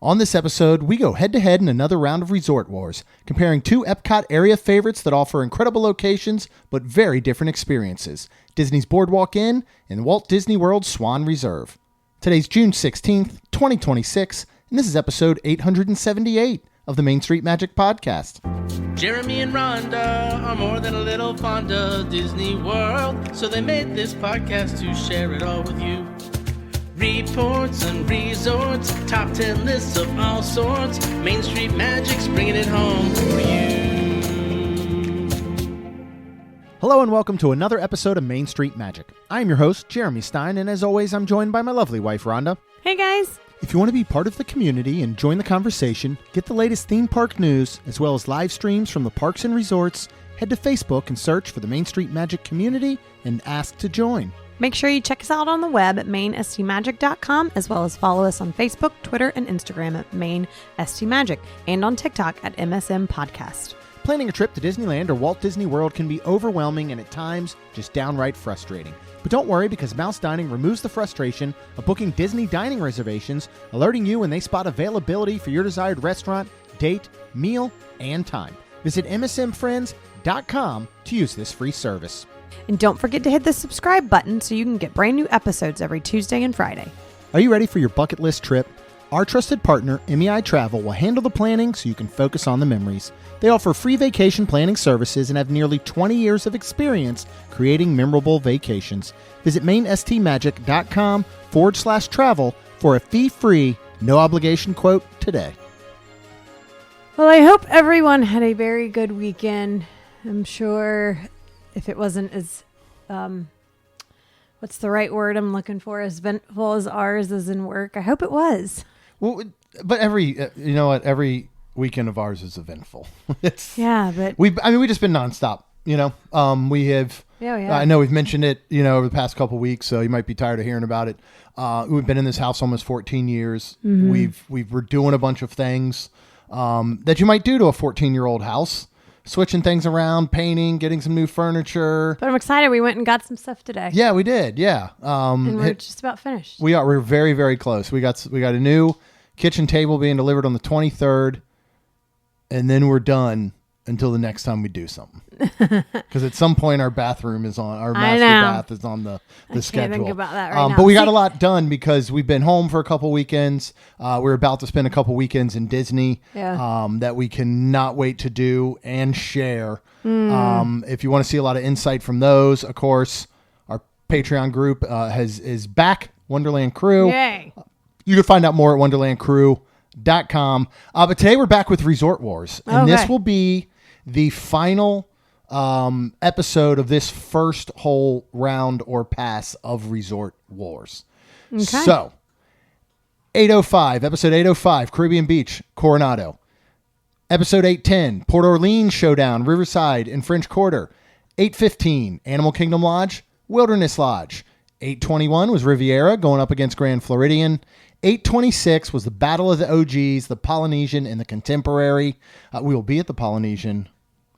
On this episode, we go head-to-head in another round of Resort Wars, comparing two EPCOT-area favorites that offer incredible locations but very different experiences, Disney's BoardWalk Inn and Walt Disney World's Swan Reserve. Today's June 16th, 2026, and this is episode 878 of the Main Street Magic Podcast. Jeremy and Rhonda are more than a little fond of Disney World, so they made this podcast to share it all with you. Reports and resorts, top 10 lists of all sorts. Main Street Magic's bringing it home for you. Hello and welcome to another episode of Main Street Magic. I am your host, Jeremy Stein, and as always, I'm joined by my lovely wife, Rhonda. Hey guys! If you want to be part of the community and join the conversation, get the latest theme park news, as well as live streams from the parks and resorts, head to Facebook and search for the Main Street Magic community and ask to join. Make sure you check us out on the web at mainstmagic.com, as well as follow us on Facebook, Twitter, and Instagram at mainstmagic, and on TikTok at MSM Podcast. Planning a trip to Disneyland or Walt Disney World can be overwhelming and at times just downright frustrating. But don't worry, because Mouse Dining removes the frustration of booking Disney dining reservations, alerting you when they spot availability for your desired restaurant, date, meal, and time. Visit msmfriends.com to use this free service. And don't forget to hit the subscribe button so you can get brand new episodes every Tuesday and Friday. Are you ready for your bucket list trip? Our trusted partner, MEI Travel, will handle the planning so you can focus on the memories. They offer free vacation planning services and have nearly 20 years of experience creating memorable vacations. Visit mainstmagic.com/travel for a fee-free, no-obligation quote today. Well, I hope everyone had a very good weekend. I'm sure if it wasn't as, what's the right word I'm looking for, as eventful as ours is in work, I hope it was. Well, but every weekend of ours is eventful. We've just been nonstop. We have. Yeah. I know we've mentioned it, over the past couple of weeks, so you might be tired of hearing about it. We've been in this house almost 14 years. Mm-hmm. We're doing a bunch of things that you might do to a 14-year-old house. Switching things around, painting, getting some new furniture. But I'm excited. We went and got some stuff today. Yeah, we did. Yeah. And we're just about finished. We're very, very close. We got a new kitchen table being delivered on the 23rd, and then we're done until the next time we do something. Because at some point our bathroom is on, our master bath is on the schedule. I can't think about that right now. But we got a lot done because we've been home for a couple weekends. We're about to spend a couple weekends in Disney that we cannot wait to do and share. If you want to see a lot of insight from those, of course, our Patreon group is back, Wonderland Crew. Yay. You can find out more at wonderlandcrew.com. But today we're back with Resort Wars. And this will be the final episode of this first whole round or pass of Resort Wars. Okay. So, episode 805, Caribbean Beach, Coronado. Episode 810, Port Orleans Showdown, Riverside, and French Quarter. 815, Animal Kingdom Lodge, Wilderness Lodge. 821 was Riviera going up against Grand Floridian. 826 was the Battle of the OGs, the Polynesian and the Contemporary. We will be at the Polynesian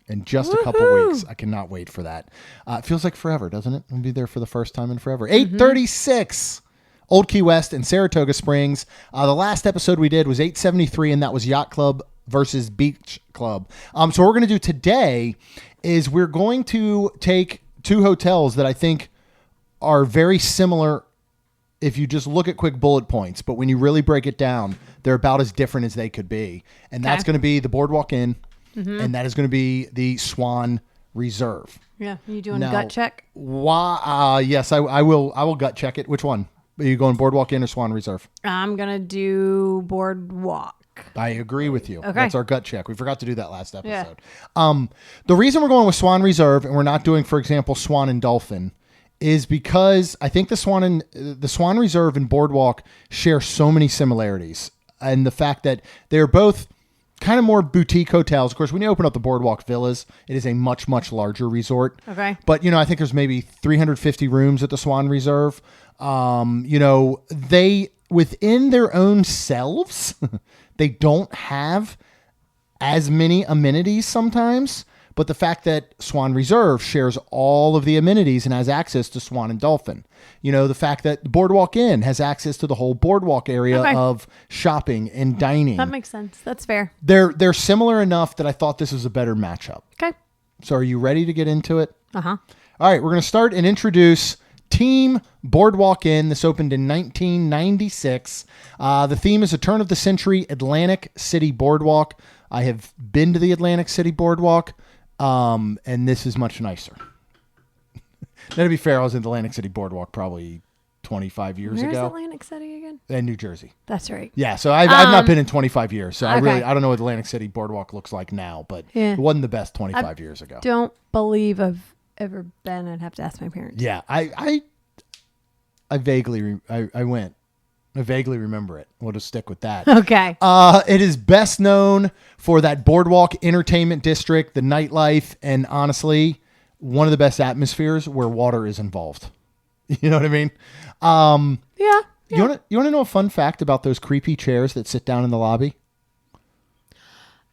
in just a couple weeks. I cannot wait for that. It feels like forever, doesn't it? We'll be there for the first time in forever. 836, Old Key West and Saratoga Springs. The last episode we did was 873, and that was Yacht Club versus Beach Club. So what we're going to do today is we're going to take two hotels that I think are very similar if you just look at quick bullet points, but when you really break it down, they're about as different as they could be. And that's going to be the BoardWalk Inn, and that is going to be the Swan Reserve. Yeah, you doing a gut check? Yes, I will gut check it. Which one? Are you going BoardWalk Inn or Swan Reserve? I'm going to do BoardWalk. I agree with you. Okay. That's our gut check. We forgot to do that last episode. Yeah. The reason we're going with Swan Reserve and we're not doing, for example, Swan and Dolphin is because I think the Swan Reserve and BoardWalk share so many similarities. And the fact that they're both kind of more boutique hotels. Of course, when you open up the BoardWalk Villas, it is a much, much larger resort. Okay. But, I think there's maybe 350 rooms at the Swan Reserve. They, within their own selves, they don't have as many amenities sometimes. but the fact that Swan Reserve shares all of the amenities and has access to Swan and Dolphin. The fact that the BoardWalk Inn has access to the whole BoardWalk area of shopping and dining. That makes sense. That's fair. They're similar enough that I thought this was a better matchup. Okay. So are you ready to get into it? Uh-huh. All right, we're going to start and introduce Team BoardWalk Inn. This opened in 1996. The theme is a turn of the century Atlantic City Boardwalk. I have been to the Atlantic City Boardwalk, and this is much nicer. Now, to be fair, I was in the Atlantic City Boardwalk probably 25 years ago. Where's Atlantic City again? In New Jersey. That's right. Yeah, so I've not been in 25 years, so okay. I don't know what Atlantic City Boardwalk looks like now, but it wasn't the best 25 years ago. Don't believe I've ever been. I'd have to ask my parents. Yeah, I vaguely went. I vaguely remember it. We'll just stick with that. Okay. It is best known for that boardwalk entertainment district, the nightlife, and honestly, one of the best atmospheres where water is involved. You know what I mean? Yeah. You want to know a fun fact about those creepy chairs that sit down in the lobby?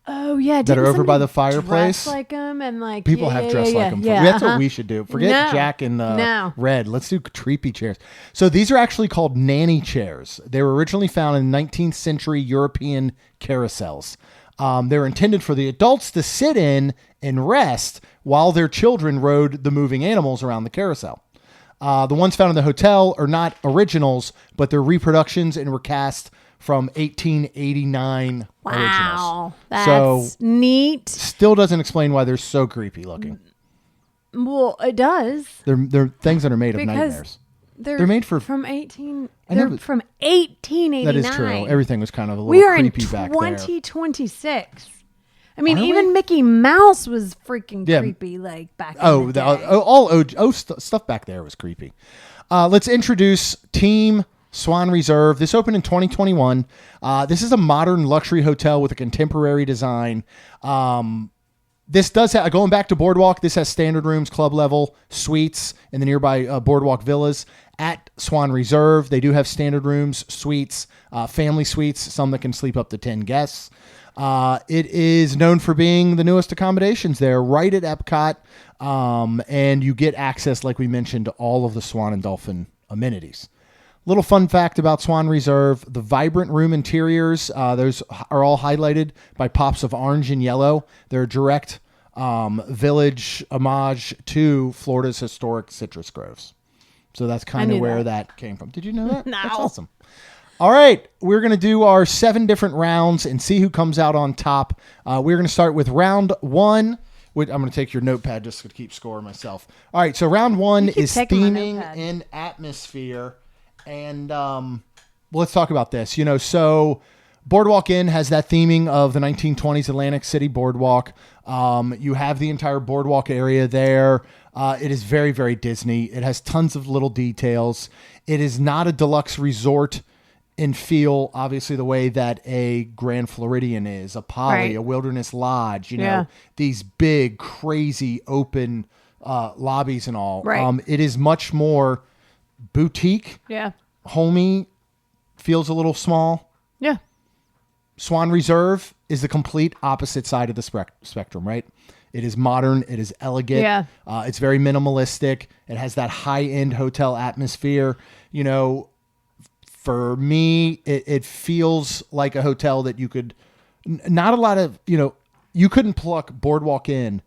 Oh yeah, that are over by the fireplace. Like them and like people have dressed like them. That's what we should do. Forget Jack and Red. Let's do creepy chairs. So these are actually called nanny chairs. They were originally found in 19th century European carousels. They were intended for the adults to sit in and rest while their children rode the moving animals around the carousel. The ones found in the hotel are not originals, but they're reproductions and were cast from 1889 originals. That's neat. Still doesn't explain why they're so creepy looking. Well, it does. They're things that are made of nightmares. They're made for from 1889. That is true. Everything was kind of a little creepy back there. We are in 2026. I mean, even Mickey Mouse was freaking creepy like back in the day. Stuff back there was creepy. Let's introduce Team Swan Reserve. This opened in 2021. This is a modern luxury hotel with a contemporary design. This does have, going back to Boardwalk, this has standard rooms, club level, suites, and the nearby Boardwalk Villas. At Swan Reserve, they do have standard rooms, suites, family suites, some that can sleep up to 10 guests. It is known for being the newest accommodations there, right at Epcot, and you get access, like we mentioned, to all of the Swan and Dolphin amenities. Little fun fact about Swan Reserve, the vibrant room interiors, those are all highlighted by pops of orange and yellow. They're a direct village homage to Florida's historic citrus groves. So that's kind of where that came from. Did you know that? No. That's awesome. All right, we're going to do our 7 different rounds and see who comes out on top. We're going to start with round 1. I'm going to take your notepad just to keep score myself. All right, so round 1 is theming and atmosphere. And let's talk about this. So BoardWalk Inn has that theming of the 1920s Atlantic City Boardwalk. You have the entire BoardWalk area there. It is very, very Disney. It has tons of little details. It is not a deluxe resort in feel, obviously, the way that a Grand Floridian is, a Poly, a Wilderness Lodge, these big, crazy, open lobbies and all. Right. It is much more boutique. Yeah. Homey, feels a little small. Yeah. Swan Reserve is the complete opposite side of the spectrum, right? It is modern. It is elegant. Yeah. It's very minimalistic. It has that high-end hotel atmosphere. For me, it feels like a hotel that you could, not a lot of, you couldn't pluck BoardWalk Inn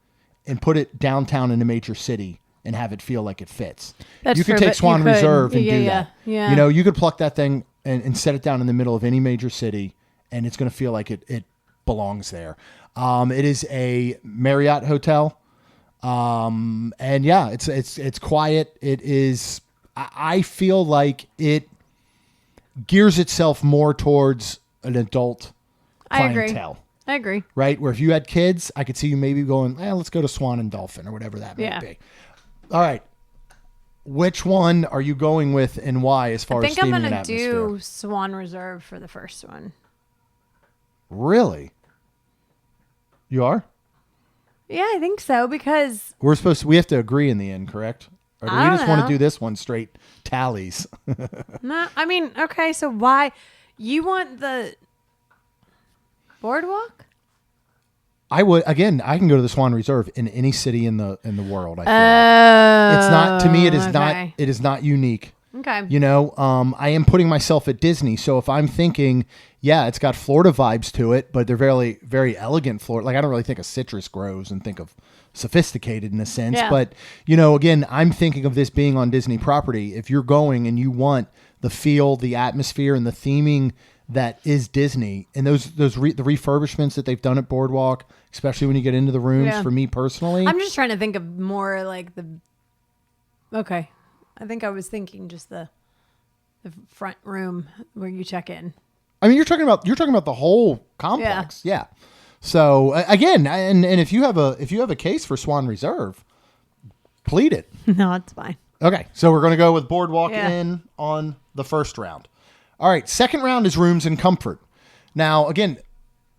and put it downtown in a major city and have it feel like it fits. That's you could true, take Swan Reserve and do that. Yeah. You could pluck that thing and set it down in the middle of any major city, and it's going to feel like it belongs there. It is a Marriott hotel. And yeah, it's quiet. It is, I feel like it gears itself more towards an adult clientele. I agree. Right? Where if you had kids, I could see you maybe going, let's go to Swan and Dolphin or whatever that might be. All right. Which one are you going with and why as far as theming and atmosphere? I think I'm going to do Swan Reserve for the first one. Really? You are? Yeah, I think so because we have to agree in the end, correct? Or do we just want to do this one straight tallies? No, I mean, okay, so why you want the Boardwalk? I can go to the Swan Reserve in any city in the world. I feel it's not, to me, it is not unique. Okay. You know, I am putting myself at Disney. So if I'm thinking, yeah, it's got Florida vibes to it, but they're very, very elegant Florida. Like I don't really think of citrus groves and think of sophisticated in a sense, but you know, again, I'm thinking of this being on Disney property. If you're going and you want the feel, the atmosphere, and the theming that is Disney, and the refurbishments that they've done at BoardWalk, especially when you get into the rooms, for me personally, I'm just trying to think of more like okay. I think I was thinking just the front room where you check in. I mean, you're talking about the whole complex. Yeah. So again, and if you have a case for Swan Reserve, plead it. No, it's fine. Okay. So we're going to go with BoardWalk Inn on the first round. All right. Second round is rooms and comfort. Now, again,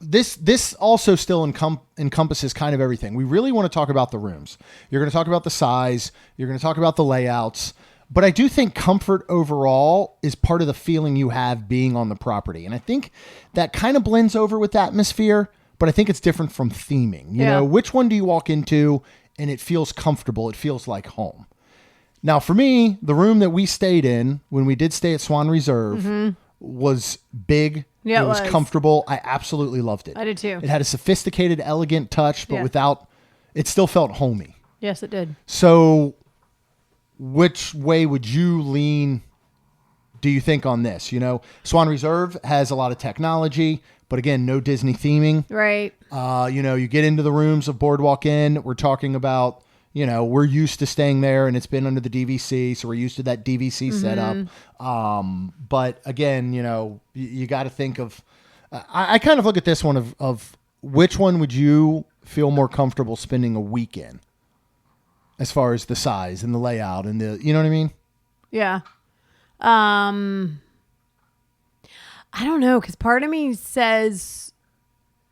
this also still encompasses kind of everything. We really want to talk about the rooms. You're going to talk about the size. You're going to talk about the layouts. But I do think comfort overall is part of the feeling you have being on the property. And I think that kind of blends over with atmosphere, but I think it's different from theming. You know, which one do you walk into and it feels comfortable? It feels like home. Now, for me, the room that we stayed in when we did stay at Swan Reserve was big. Yeah, it was comfortable. I absolutely loved it. I did too. It had a sophisticated, elegant touch, but it still felt homey. Yes, it did. So which way would you lean, do you think, on this? You know, Swan Reserve has a lot of technology, but again, no Disney theming. Right. You know, you get into the rooms of BoardWalk Inn, we're talking about, you know, we're used to staying there and it's been under the DVC, so we're used to that DVC setup. But again, you know, you got to think of, I kind of look at this one of which one would you feel more comfortable spending a week in as far as the size and the layout and the, you know what I mean? Yeah. I don't know, because part of me says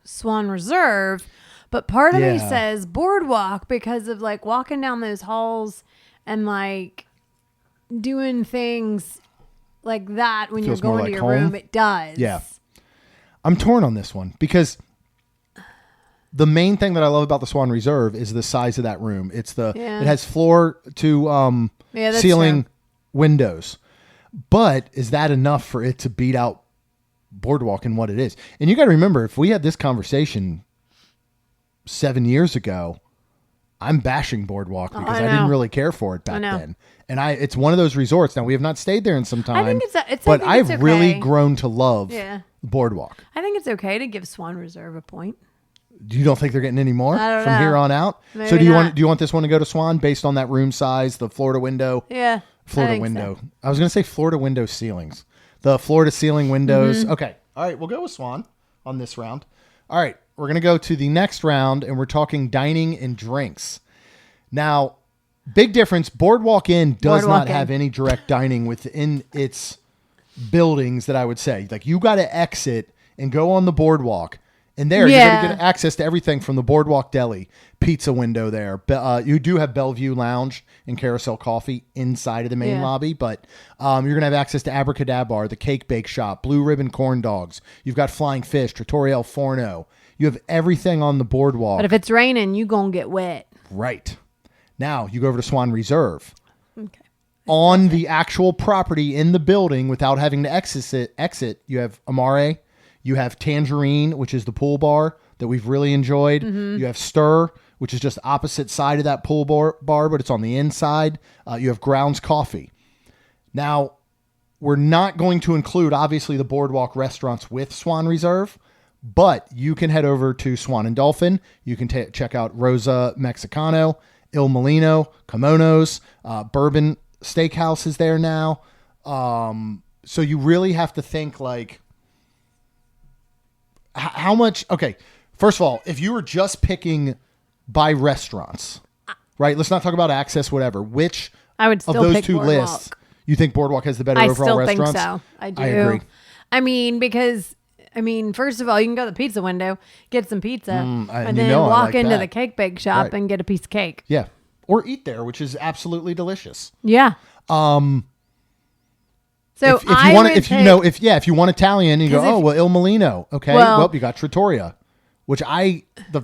Swan Reserve, but part of me says BoardWalk because of like walking down those halls and like doing things like that when Feels you're going more to like your home. room. It does. Yeah. I'm torn on this one because the main thing that I love about the Swan Reserve is the size of that room. It's it has floor to ceiling windows. But is that enough for it to beat out BoardWalk and what it is? And you got to remember, if we had this conversation 7 years ago, I'm bashing BoardWalk because I didn't really care for it back then. And it's one of those resorts. Now, we have not stayed there in some time, I've really grown to love BoardWalk. I think it's okay to give Swan Reserve a point. You don't think they're getting any more from here on out? Maybe so do not. you want this one to go to Swan based on that room size, the Florida window? Yeah. Florida window. So. I was going to say Florida window ceilings. The Florida ceiling windows. Okay. All right. We'll go with Swan on this round. All right. We're going to go to the next round, and we're talking dining and drinks. Now, big difference. BoardWalk Inn does not have any direct dining within its buildings that I would say. Like, you got to exit and go on the boardwalk. And there, you're going to get access to everything from the Boardwalk Deli, pizza window there. You do have Bellevue Lounge and Carousel Coffee inside of the main lobby, but you're going to have access to AbracadaBar, the Cake Bake Shop, Blue Ribbon Corn Dogs. You've got Flying Fish, Trattoria El Forno. You have everything on the boardwalk. But if it's raining, you're going to get wet. Right. Now, you go over to Swan Reserve. Okay. On the actual property in the building, without having to exit, you have Amare. You have Tangerine, which is the pool bar that we've really enjoyed. You have Stir, which is just opposite side of that pool bar, but it's on the inside. You have Grounds Coffee. Now, we're not going to include, obviously, the boardwalk restaurants with Swan Reserve, but you can head over to Swan and Dolphin. You can check out Rosa Mexicano, Il Molino, Kimonos, Bourbon Steakhouse is there now. So you really have to think like, how much? Okay, first of all, if you were just picking by restaurants, right? Let's not talk about access, whatever. Which I would still of those pick two BoardWalk. lists you think BoardWalk has the better overall restaurants? I still think so. I do. I agree. I mean, because first of all, you can go to the pizza window, get some pizza, and then walk like into that. the cake bake shop and get a piece of cake. Yeah, or eat there, which is absolutely delicious. Yeah. So if you want Italian, and you go, oh well, Il Molino. Okay, well you got Trattoria. which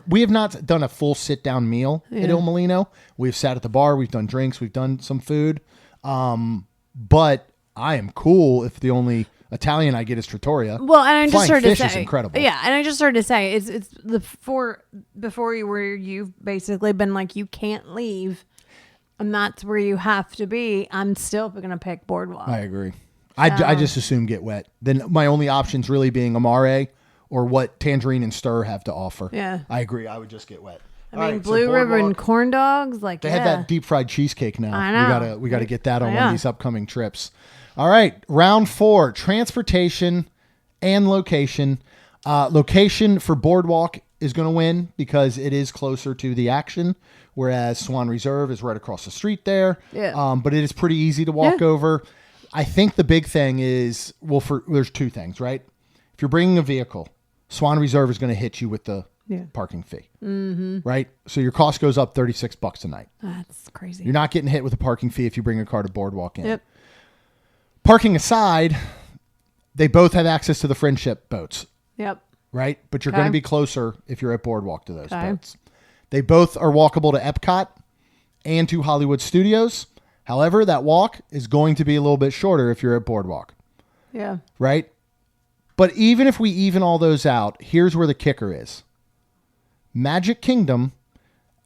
we have not done a full sit down meal at Il Molino. We've sat at the bar, we've done drinks, we've done some food. But I am cool if the only Italian I get is trattoria. Well, and I just Flying heard to fish say, is incredible. Yeah, and I just heard to say it's before you where you've basically been like you can't leave, and that's where you have to be. I'm still gonna pick BoardWalk. I agree. I just assume get wet. Then my only options really being Amare or what Tangerine and Stir have to offer. Yeah, I agree. I would just get wet. I mean, Blue River and corn dogs, like they have that deep fried cheesecake now. I know. We gotta get that on one of these upcoming trips. All right, round 4, transportation and location. Location for BoardWalk is going to win because it is closer to the action, whereas Swan Reserve is right across the street there. Yeah. But it is pretty easy to walk over. I think the big thing is, there's 2 things, right? If you're bringing a vehicle, Swan Reserve is going to hit you with the parking fee, right? So your cost goes up $36 a night. That's crazy. You're not getting hit with a parking fee if you bring a car to BoardWalk Inn. Yep. Parking aside, they both have access to the friendship boats. Yep. Right? But you're going to be closer if you're at BoardWalk to those boats. They both are walkable to Epcot and to Hollywood Studios. However, that walk is going to be a little bit shorter if you're at BoardWalk. Yeah. Right? But even if we even all those out, here's where the kicker is. Magic Kingdom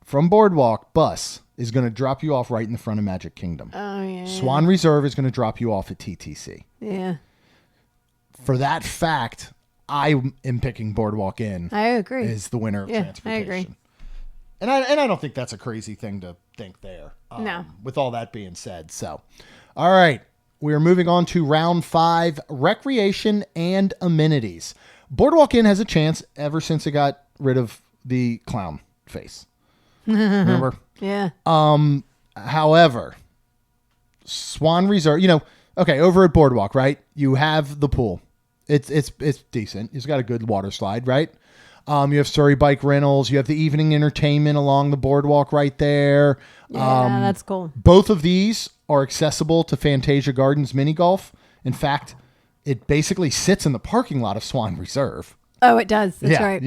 from BoardWalk bus is going to drop you off right in the front of Magic Kingdom. Oh, yeah. Swan Reserve is going to drop you off at TTC. Yeah. For that fact, I am picking BoardWalk Inn. I agree. Is the winner of transportation. I agree. And I don't think that's a crazy thing to think there. No. With all that being said. So, all right. We are moving on to round 5, recreation and amenities. BoardWalk Inn has a chance ever since it got rid of the clown face. Remember? Yeah. However, Swan Reserve, okay, over at BoardWalk, right? You have the pool. It's decent. It's got a good water slide, right? You have Surrey bike rentals. You have the evening entertainment along the boardwalk right there. Yeah, that's cool. Both of these are accessible to Fantasia Gardens mini golf. In fact, it basically sits in the parking lot of Swan Reserve. Oh, it does. That's right.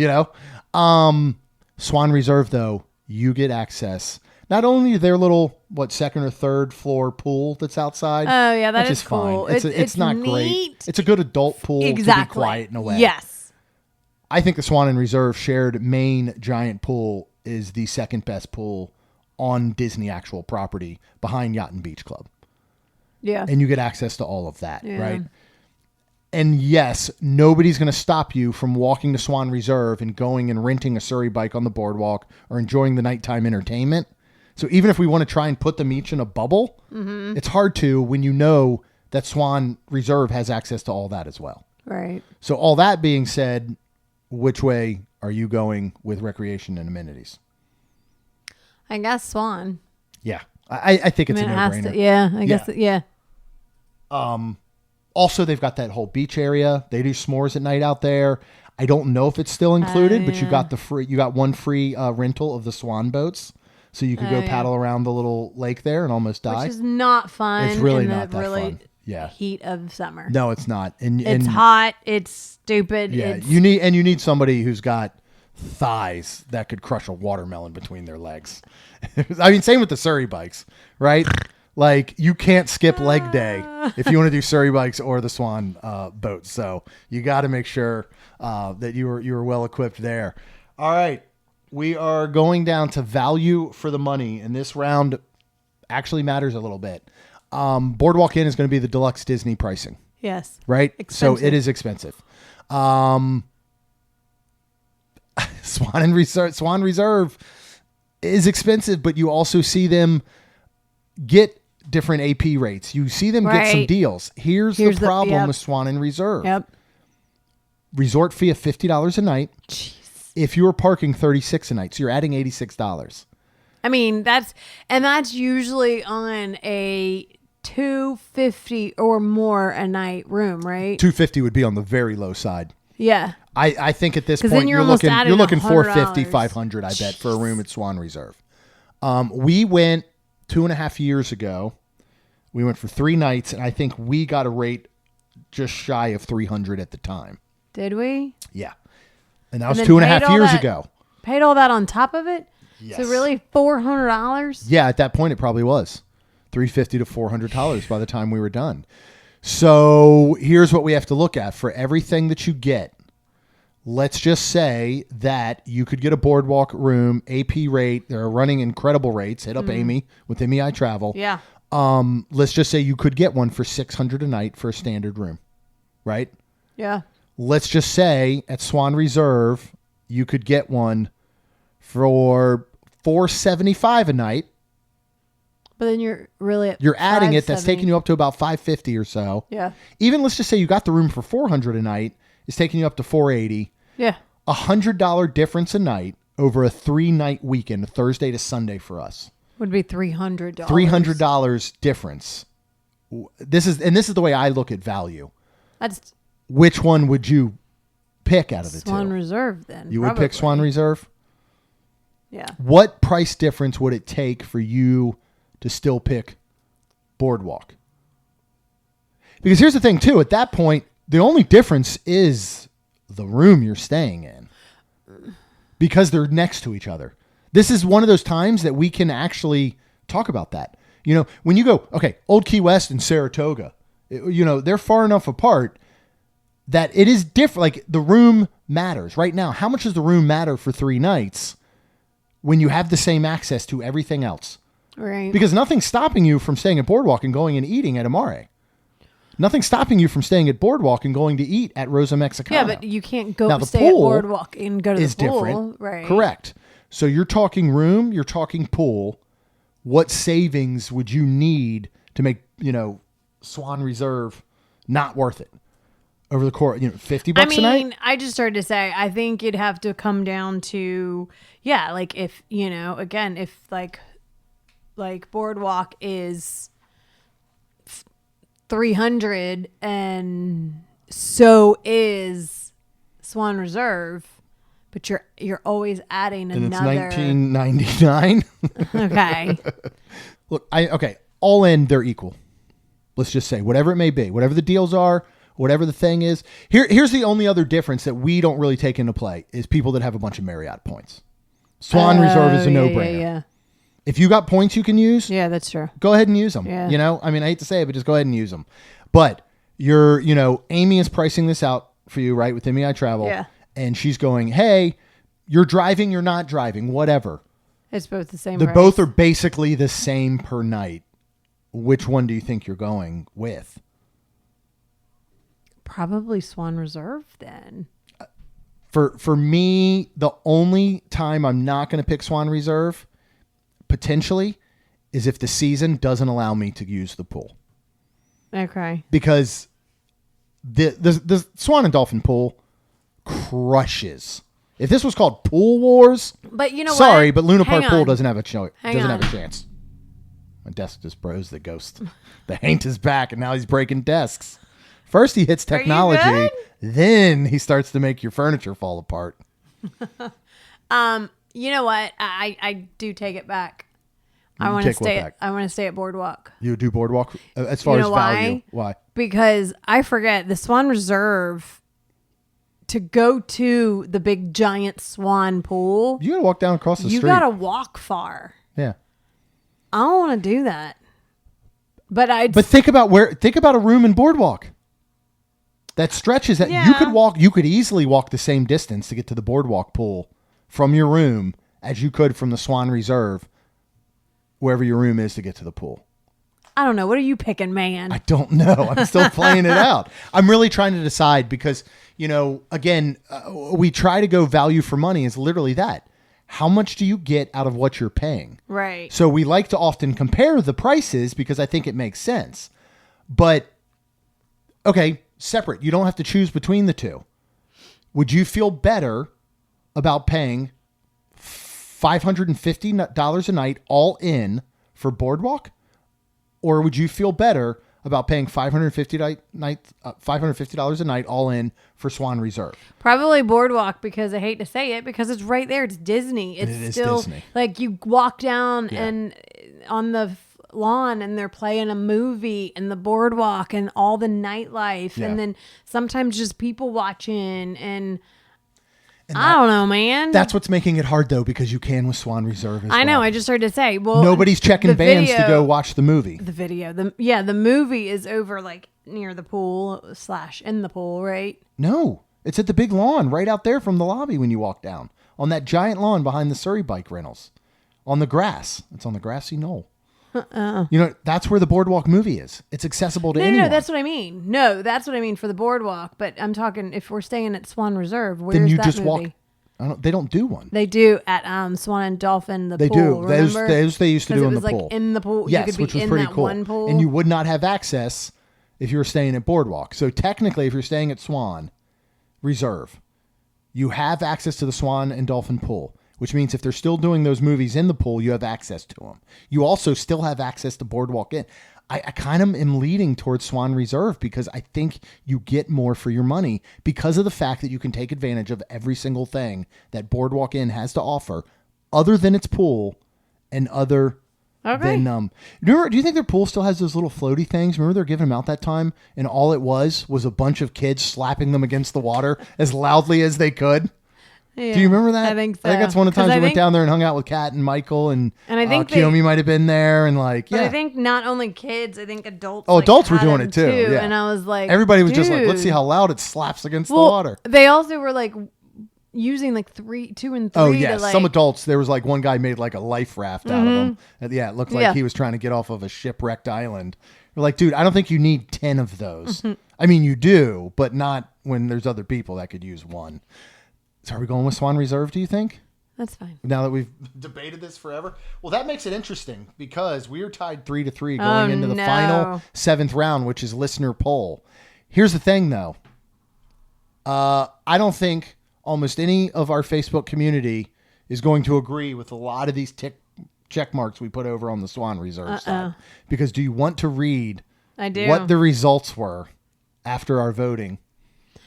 Swan Reserve, though, you get access not only to their little, second or third floor pool that's outside. Oh, yeah, that is cool. Fine. It's not neat. great. It's a good adult pool to be quiet in a way. Yes. I think the Swan and Reserve shared main giant pool is the second best pool on Disney actual property behind Yacht and Beach Club. Yeah. And you get access to all of that, right? And yes, nobody's going to stop you from walking to Swan Reserve and going and renting a Surrey bike on the boardwalk or enjoying the nighttime entertainment. So even if we want to try and put them each in a bubble, it's hard to when you know that Swan Reserve has access to all that as well. Right. So all that being said, which way are you going with recreation and amenities? I guess Swan. Yeah. I think it's a no-brainer. I guess. Yeah. Also, they've got that whole beach area. They do s'mores at night out there. I don't know if it's still included, but you got one free rental of the Swan boats. So you could go paddle around the little lake there and almost die. Which is not fun. It's really in not the that really fun. Yeah. Heat of summer. No, it's not. And it's hot. It's stupid. Yeah. You need somebody who's got thighs that could crush a watermelon between their legs. I mean, same with the Surrey bikes, right? Like you can't skip leg day if you want to do Surrey bikes or the Swan boats. So you got to make sure that you were well equipped there. All right. We are going down to value for the money, and this round actually matters a little bit. BoardWalk Inn is going to be the deluxe Disney pricing. Yes. Right? Expensive. So it is expensive. Swan Reserve is expensive, but you also see them get different AP rates. You see them get some deals. Here's the problem with Swan and Reserve. Yep. Resort fee of $50 a night. Jeez. If you were parking $36 a night, so you're adding $86. I mean, that's usually on a $250 or more a night room, right? $250 would be on the very low side. Yeah. I think at this point you're looking $450, $500, I bet, for a room at Swan Reserve. We went 2.5 years ago. We went for 3 nights, and I think we got a rate just shy of $300 at the time. Did we? Yeah. And that was then 2.5 paid all years that- ago. Paid all that on top of it? Yes. So really $400? Yeah, at that point it probably was $350 to $400 by the time we were done. So here's what we have to look at for everything that you get. Let's just say that you could get a boardwalk room, AP rate. They're running incredible rates. Hit up Amy with MEI Travel. Yeah. Let's just say you could get one for $600 a night for a standard room, right? Yeah. Let's just say at Swan Reserve, you could get one for $475 a night. But then you're really at You're adding it. That's $570. taking you up to about $550 or so. Yeah. Even let's just say you got the room for $400 a night. It's taking you up to $480. Yeah. $100 difference a night over a 3-night weekend, Thursday to Sunday for us. Would be $300. $300 difference. This is the way I look at value. That's Which one would you pick out of the Swan two? Reserve then. You would pick probably. Swan Reserve? Yeah. What price difference would it take for you to still pick Boardwalk? Because here's the thing too, at that point, the only difference is the room you're staying in. Because they're next to each other. This is one of those times that we can actually talk about that. You know, when you go, okay, Old Key West and Saratoga, they're far enough apart that it is different. Like the room matters right now. How much does the room matter for 3 nights when you have the same access to everything else? Right. Because nothing's stopping you from staying at Boardwalk and going and eating at Amare. Nothing's stopping you from staying at Boardwalk and going to eat at Rosa Mexicana. Yeah, but you can't go Now, the stay at pool Boardwalk and go to is the pool. different. Right. Correct. So you're talking room, you're talking pool. What savings would you need to make, Swan Reserve not worth it over the course, $50 a night? I just started to say, I think it'd have to come down to, like if, again, if like Boardwalk is 300 and so is Swan Reserve, but you're always adding And another. it's $19.99. Okay. Look, all in, they're equal. Let's just say whatever it may be, whatever the deals are, whatever the thing is. Here's the only other difference that we don't really take into play is people that have a bunch of Marriott points. Swan Reserve is a no-brainer. Yeah. If you got points you can use, Yeah, that's true. go ahead and use them. Yeah. I hate to say it, but just go ahead and use them. But Amy is pricing this out for you, right? With MEI Travel. Yeah. And she's going, hey, you're driving, you're not driving, whatever. It's both the same They price. both are basically the same per night. Which one do you think you're going with? Probably Swan Reserve then. For me, the only time I'm not going to pick Swan Reserve, potentially, is if the season doesn't allow me to use the pool. Okay. Because the Swan and Dolphin pool crushes. If this was called Pool Wars, But you know what? sorry, but Luna Hang Park Pool on. doesn't have a chance. Hang on. My desk just froze the ghost. The Haint is back, and now he's breaking desks. First he hits technology, good? then he starts to make your furniture fall apart. You know what? I do take it back. I want to take what stay. back? I want to stay at Boardwalk You do Boardwalk as far You as know value. Why? because I forget the Swan Reserve. To go to the big giant swan pool, You got to walk down across the you street. gotta walk far. Yeah. I don't want to do that. But Think about a room in Boardwalk. That stretches that you Yeah. you could easily walk the same distance to get to the Boardwalk pool from your room as you could from the Swan Reserve, wherever your room is, to get to the pool. I don't know. What are you picking, man? I don't know. I'm still playing it out. I'm really trying to decide because, again, we try to go value for money is literally that. How much do you get out of what you're paying? Right. So we like to often compare the prices because I think it makes sense. But, okay, separate. You don't have to choose between the two. Would you feel better about paying $550 a night all in for Boardwalk? Or would you feel better about paying $550 a night all in for Swan Reserve? Probably Boardwalk because I hate to say it because it's right there. It's Disney. It's It is still Disney. like you walk down Yeah. and on the lawn and they're playing a movie and the boardwalk and all the nightlife Yeah. and then sometimes just people watching and And I don't know, man. That's what's making it hard, though, because you can with Swan Reserve as well. I know. I just heard to say, well, nobody's checking vans to go watch the movie. The movie is over like near the pool / in the pool, right? No, it's at the big lawn right out there from the lobby when you walk down on that giant lawn behind the Surrey bike rentals on the grass. It's on the grassy knoll. You know, that's where the BoardWalk movie is. It's accessible to anyone. No, that's what I mean. No, that's what I mean for the BoardWalk. But I'm talking if we're staying at Swan Reserve, where's then you that just movie? walk. They don't do one. They do at Swan and Dolphin. They pool, do. Remember? Those they used to do in the pool. Like in the pool. Yes, you could be which was in pretty that cool. one pool. And you would not have access if you were staying at BoardWalk. So technically, if you're staying at Swan Reserve, you have access to the Swan and Dolphin pool, which means if they're still doing those movies in the pool, you have access to them. You also still have access to BoardWalk Inn. I kind of am leading towards Swan Reserve because I think you get more for your money because of the fact that you can take advantage of every single thing that BoardWalk Inn has to offer other than its pool and other than... do you think their pool still has those little floaty things? Remember they're giving them out that time and all it was a bunch of kids slapping them against the water as loudly as they could? Yeah, do you remember that? I think so. I think that's one of the times we went down there and hung out with Kat and Michael and I think Kiyomi might have been there and But I think not only kids, I think adults. Oh, adults were doing it too. Yeah. And I was like, everybody was just like, let's see how loud it slaps against the water. They also were like using like 2 and 3. Oh yeah, to, like, some adults. There was like one guy made like a life raft out of them. And yeah, it looked like he was trying to get off of a shipwrecked island. We're like, dude, I don't think you need 10 of those. I mean, you do, but not when there's other people that could use one. So are we going with Swan Reserve, do you think? That's fine. Now that we've debated this forever? Well, that makes it interesting because we are tied 3-3 going into the final 7th round, which is listener poll. Here's the thing, though. I don't think almost any of our Facebook community is going to agree with a lot of these check marks we put over on the Swan Reserve side. Because do you want to read what the results were after our voting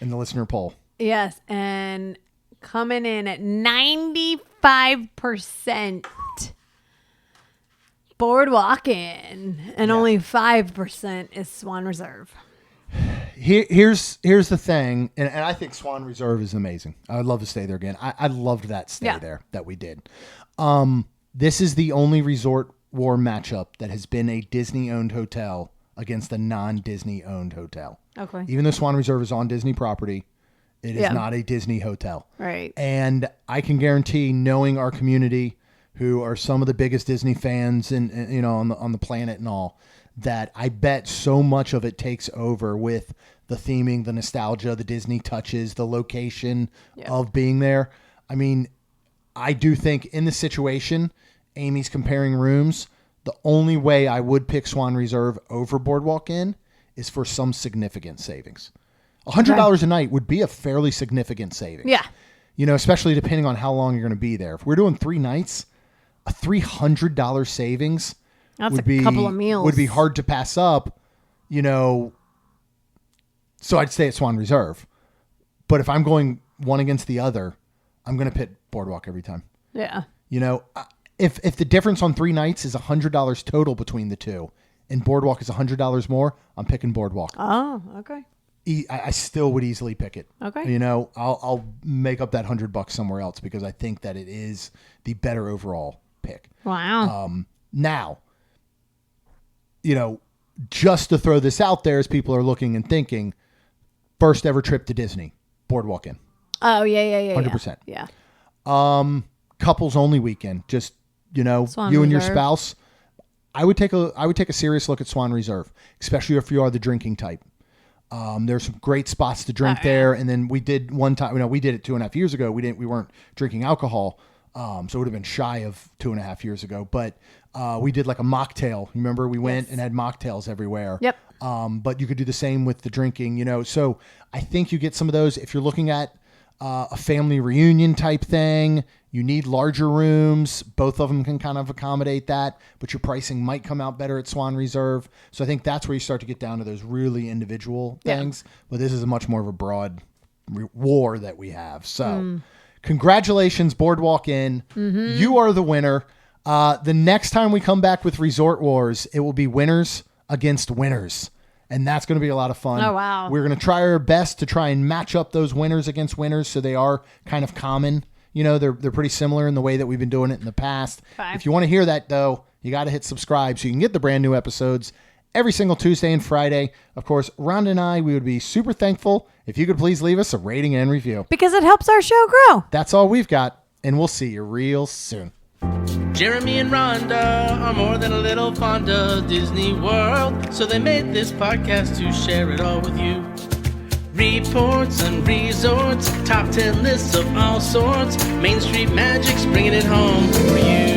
in the listener poll? Yes, and... coming in at 95% BoardWalk Inn, and only 5% is Swan Reserve. Here's the thing, and I think Swan Reserve is amazing. I would love to stay there again. I loved that stay there that we did. This is the only Resort War matchup that has been a Disney-owned hotel against a non-Disney-owned hotel. Okay. Even though Swan Reserve is on Disney property, it is not a Disney hotel. Right. And I can guarantee, knowing our community, who are some of the biggest Disney fans and you know on the planet and all, that I bet so much of it takes over with the theming, the nostalgia, the Disney touches, the location of being there. I mean, I do think in the situation, Amy's comparing rooms, the only way I would pick Swan Reserve over BoardWalk Inn is for some significant savings. $100 a night would be a fairly significant savings. Yeah. You know, especially depending on how long you're going to be there. If we're doing 3 nights, a $300 savings would be a couple of meals. Would be hard to pass up, you know. So I'd stay at Swan Reserve. But if I'm going one against the other, I'm going to pit BoardWalk every time. Yeah. You know, if the difference on 3 nights is $100 total between the two and BoardWalk is $100 more, I'm picking BoardWalk. Oh, okay. I still would easily pick it. Okay. You know, I'll make up that $100 somewhere else because I think that it is the better overall pick. Wow. Now, you know, just to throw this out there as people are looking and thinking, first ever trip to Disney, BoardWalk Inn. Oh, yeah. 100%. Yeah. Couples only weekend, just, you know, Swan you and Reserve. your spouse. I would take a serious look at Swan Reserve, especially if you are the drinking type. There's some great spots to drink there. And then we did one time, you know, we did it 2.5 years ago. We weren't drinking alcohol. So it would have been shy of 2.5 years ago, but, we did like a mocktail. Remember we went and had mocktails everywhere. Yep. But you could do the same with the drinking, you know, so I think you get some of those. If you're looking at, a family reunion type thing, you need larger rooms. Both of them can kind of accommodate that, but your pricing might come out better at Swan Reserve. So I think that's where you start to get down to those really individual things. But this is a much more of a broad war that we have. So congratulations, BoardWalk Inn. Mm-hmm. You are the winner. The next time we come back with Resort Wars, it will be winners against winners. And that's going to be a lot of fun. Oh, wow. We're going to try our best to try and match up those winners against winners so they are kind of common. You know, they're pretty similar in the way that we've been doing it in the past. Okay. If you want to hear that, though, you got to hit subscribe so you can get the brand new episodes every single Tuesday and Friday. Of course, Rhonda and I, we would be super thankful if you could please leave us a rating and review. Because it helps our show grow. That's all we've got, and we'll see you real soon. Jeremy and Rhonda are more than a little fond of Disney World, so they made this podcast to share it all with you. Reports and resorts, top 10 lists of all sorts, Main Street Magic's bringing it home for you.